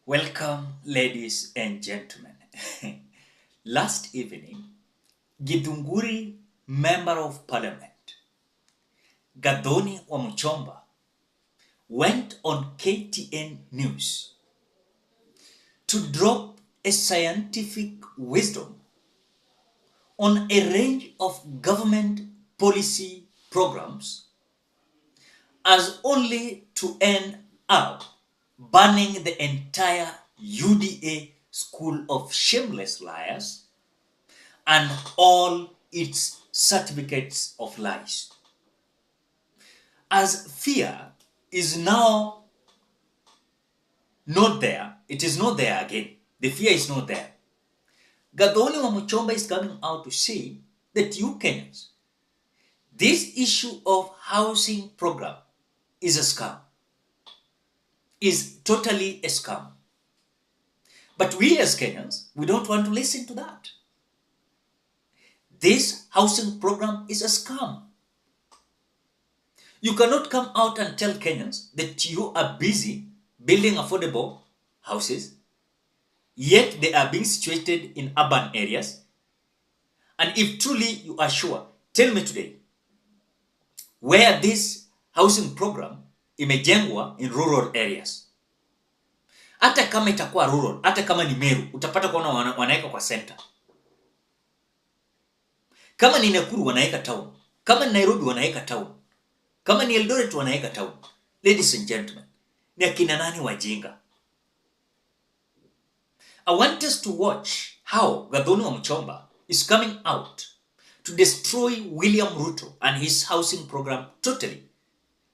Welcome, ladies and gentlemen. Last evening, Githunguri Member of Parliament, Gathoni Wamuchomba, went on KTN News to drop a scientific wisdom on a range of government policy programs as only to end up banning the entire UDA school of shameless liars and all its certificates of lies. As fear is now not there, it is not there again. The fear is not there. Gathoni Wamuchomba is coming out to say that you Kenyans, this issue of housing program is a scam, is totally a scam. But we as Kenyans, we don't want to listen to that. This housing program is a scam. You cannot come out and tell Kenyans that you are busy building affordable houses, yet they are being situated in urban areas. And if truly you are sure, tell me today, where this housing program imejengwa in rural areas. Hata kama itakuwa rural, hata kama ni Meru, utapata kuona wanaweka kwa center. Kama ni Nakuru wanaweka town, kama ni Nairobi wanaweka town, kama ni Eldoret wanaweka town. Ladies and gentlemen, ni akina nani wajinga? I want us to watch how Gathoni Wamuchomba is coming out to destroy William Ruto and his housing program totally.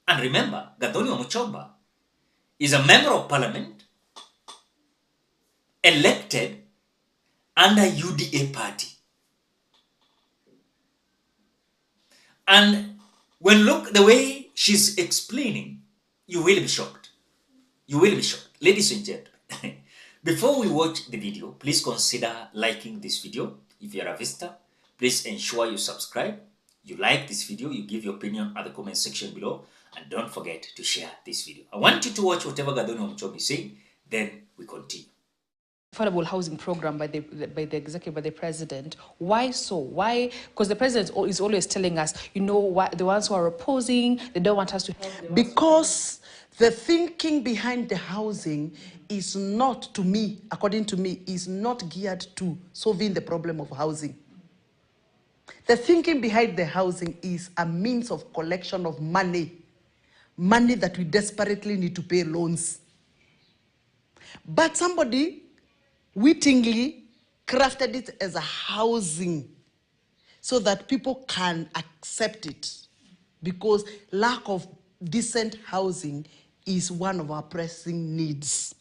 And remember, Gathoni Wamuchomba is a member of parliament elected under UDA party. And when look the way she's explaining, you will be shocked. You will be shocked. Ladies and gentlemen, before we watch the video, please consider liking this video. If you are a visitor, please ensure you subscribe, you like this video, you give your opinion at the comment section below, and don't forget to share this video. I want you to watch whatever Gathoni Wamuchomba is saying, then we continue. Affordable housing program by the executive, by the president. Why so? Why? Because the president is always telling us, you know, what the ones who are opposing, they don't want us to help. Because the thinking behind the housing is not, to me, according to me, is not geared to solving the problem of housing. The thinking behind the housing is a means of collection of money that we desperately need to pay loans. But somebody wittingly crafted it as a housing so that people can accept it, because lack of decent housing is one of our pressing needs.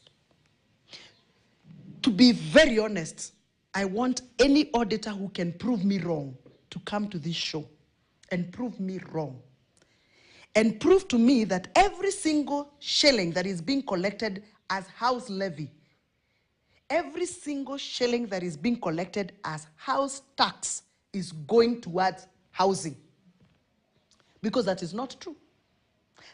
To be very honest, I want any auditor who can prove me wrong to come to this show and prove me wrong. And prove to me that every single shilling that is being collected as house levy, every single shilling that is being collected as house tax is going towards housing. Because that is not true.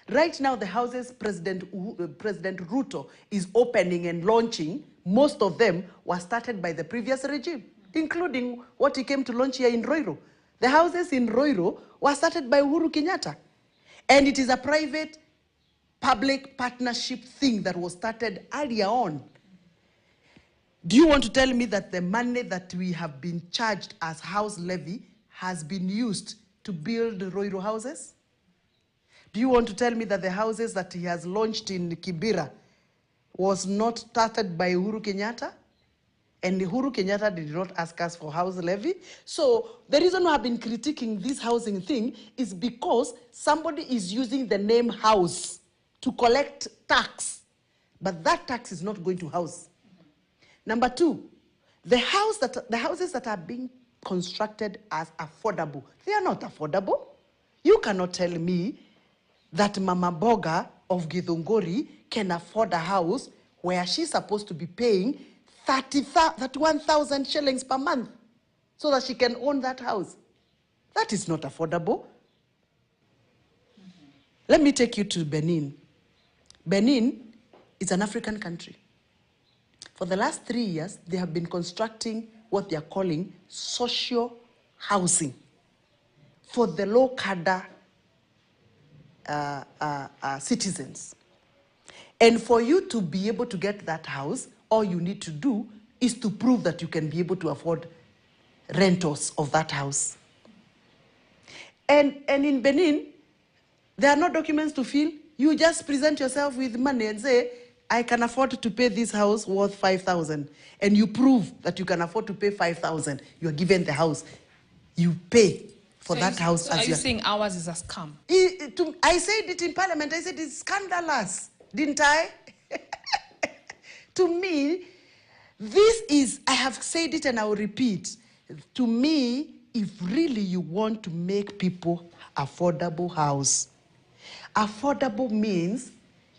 Right now, the houses President Ruto is opening and launching, most of them were started by the previous regime, including what he came to launch here in Roiro. The houses in Roiro were started by Uhuru Kenyatta. And it is a private public partnership thing that was started earlier on. Do you want to tell me that the money that we have been charged as house levy has been used to build Roiro houses? Do you want to tell me that the houses that he has launched in Kibera was not started by Uhuru Kenyatta? And Uhuru Kenyatta did not ask us for house levy? So the reason why I've been critiquing this housing thing is because somebody is using the name house to collect tax, but that tax is not going to house. Number two, the houses that are being constructed as affordable, they are not affordable. You cannot tell me that Mama Boga of Githunguri can afford a house where she's supposed to be paying 31,000 shillings per month so that she can own that house. That is not affordable. Let me take you to Benin. Benin is an African country. For the last 3 years, they have been constructing what they are calling social housing for the low cadre citizens. And for you to be able to get that house, all you need to do is to prove that you can be able to afford rentals of that house. And in Benin, there are no documents to fill. You just present yourself with money and say, I can afford to pay this house worth 5,000. And you prove that you can afford to pay 5,000. You are given the house. You pay for that house. So are you saying ours is a scam? I said it in Parliament. I said it's scandalous, didn't I? To me, this is, I have said it and I will repeat. To me, if really you want to make people affordable house, affordable means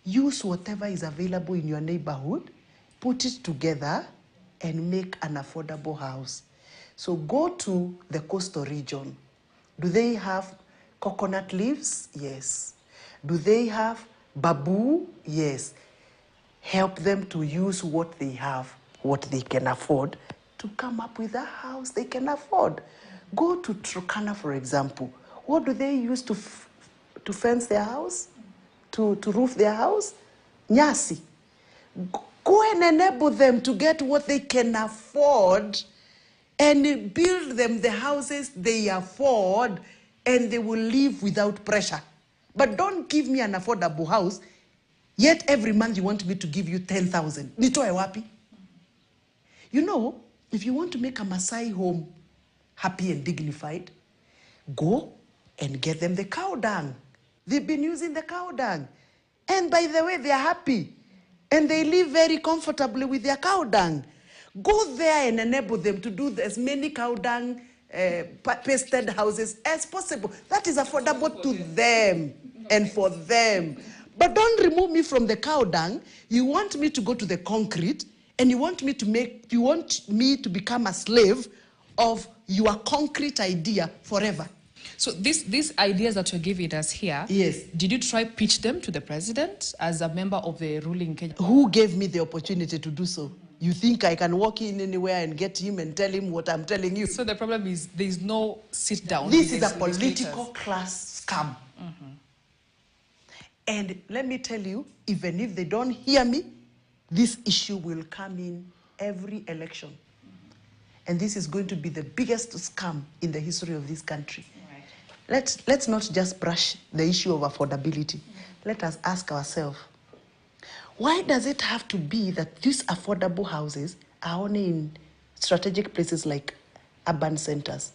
use whatever is available in your neighborhood, put it together, and make an affordable house. So go to the coastal region. Do they have coconut leaves? Yes. Do they have bamboo? Yes. Help them to use what they have, what they can afford, to come up with a house they can afford. Go to Turkana, for example. What do they use to fence their house? To roof their house? Nyasi. Go and enable them to get what they can afford and build them the houses they afford, and they will live without pressure. But don't give me an affordable house, yet every month you want me to give you 10,000. Nitoe wapi? You know, if you want to make a Maasai home happy and dignified, go and get them the cow dung. They've been using the cow dung. And by the way, they are happy. And they live very comfortably with their cow dung. Go there and enable them to do as many cow dung pasted houses as possible. That is affordable to them and for them. But don't remove me from the cow dung. You want me to go to the concrete, and you want me to become a slave of your concrete idea forever. So these ideas that you're giving us here, yes, did you try pitch them to the president as a member of the ruling Kenya? Who gave me the opportunity to do so? You think I can walk in anywhere and get him and tell him what I'm telling you? So the problem is there's no sit down. This is a political class scam. Mm-hmm. And let me tell you, even if they don't hear me, this issue will come in every election. And this is going to be the biggest scam in the history of this country. Right. Let's not just brush the issue of affordability. Let us ask ourselves, why does it have to be that these affordable houses are only in strategic places like urban centers?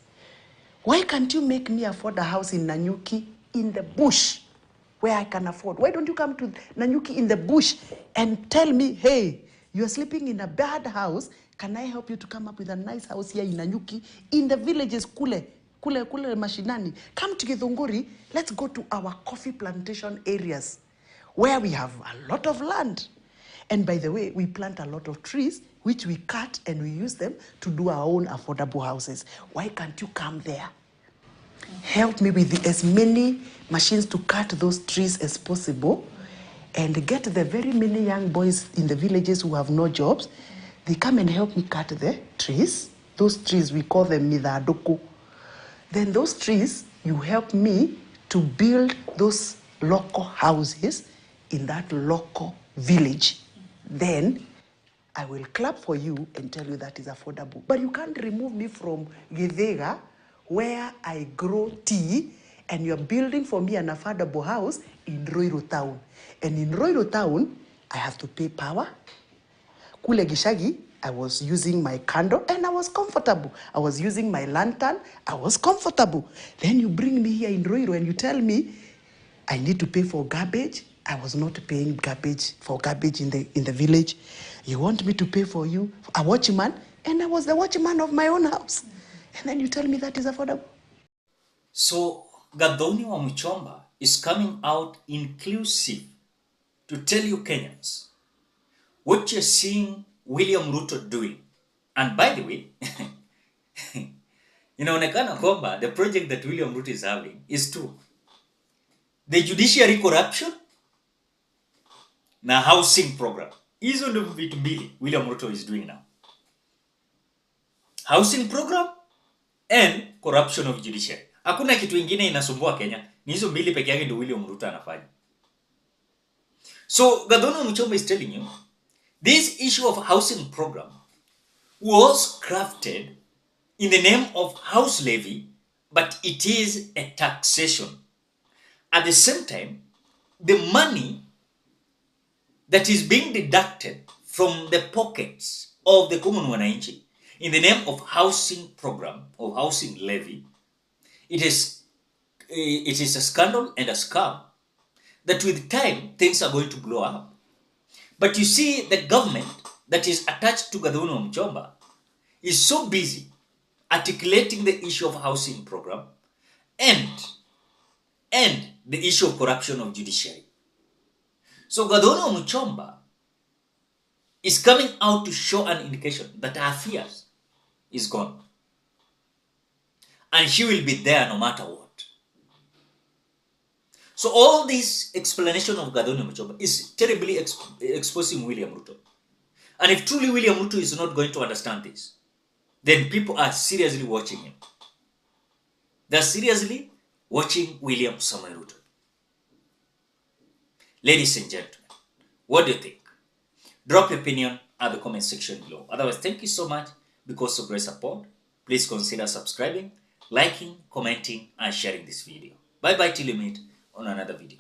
Why can't you make me afford a house in Nanyuki in the bush where I can afford? Why don't you come to Nanyuki in the bush and tell me, hey, you're sleeping in a bad house, can I help you to come up with a nice house here in Nanyuki, in the villages, kule mashinani? Come to Githunguri, let's go to our coffee plantation areas where we have a lot of land. And by the way, we plant a lot of trees, which we cut and we use them to do our own affordable houses. Why can't you come there? Help me with as many machines to cut those trees as possible, and get the very many young boys in the villages who have no jobs. They come and help me cut the trees. Those trees, we call them midadoko. Then those trees, you help me to build those local houses in that local village. Then I will clap for you and tell you that is affordable. But you can't remove me from Githega, where I grow tea, and you're building for me an affordable house in Roiro Town. And in Roiro Town, I have to pay power. Kule Gishagi, I was using my candle and I was comfortable. I was using my lantern, I was comfortable. Then you bring me here in Roiro and you tell me I need to pay for garbage. I was not paying for garbage in the village. You want me to pay for you a watchman, and I was the watchman of my own house. And then you tell me that is affordable. So Gathoni Wamuchomba is coming out inclusive to tell you Kenyans what you're seeing William Ruto doing. And by the way, inaonekana kwamba the project that William Ruto is having is two: the judiciary corruption na housing program. Hizo ndio vitu mbili William Ruto is doing now. Housing program and corruption of judiciary. Hakuna kitu ingine inasumbua Kenya. Ni hizo mbili peke yake ndio William Ruto anafanya. So Gathoni Wamuchomba is telling you this issue of housing program was crafted in the name of house levy, but it is a taxation. At the same time, the money that is being deducted from the pockets of the common wananchi in the name of housing program or housing levy, it is a scandal and a scam that with time things are going to blow up. But you see, the government that is attached to Gathoni Wamuchomba is so busy articulating the issue of housing program and the issue of corruption of judiciary. So Gathoni Wamuchomba is coming out to show an indication that her fears is gone. And she will be there no matter what. So all this explanation of Gathoni Wamuchomba is terribly exposing William Ruto. And if truly William Ruto is not going to understand this, then people are seriously watching him. They're seriously watching William Samoei Ruto. Ladies and gentlemen, what do you think? Drop your opinion at the comment section below. Otherwise, thank you so much because of great support. Please consider subscribing, liking, commenting, and sharing this video. Bye-bye till you meet on another video.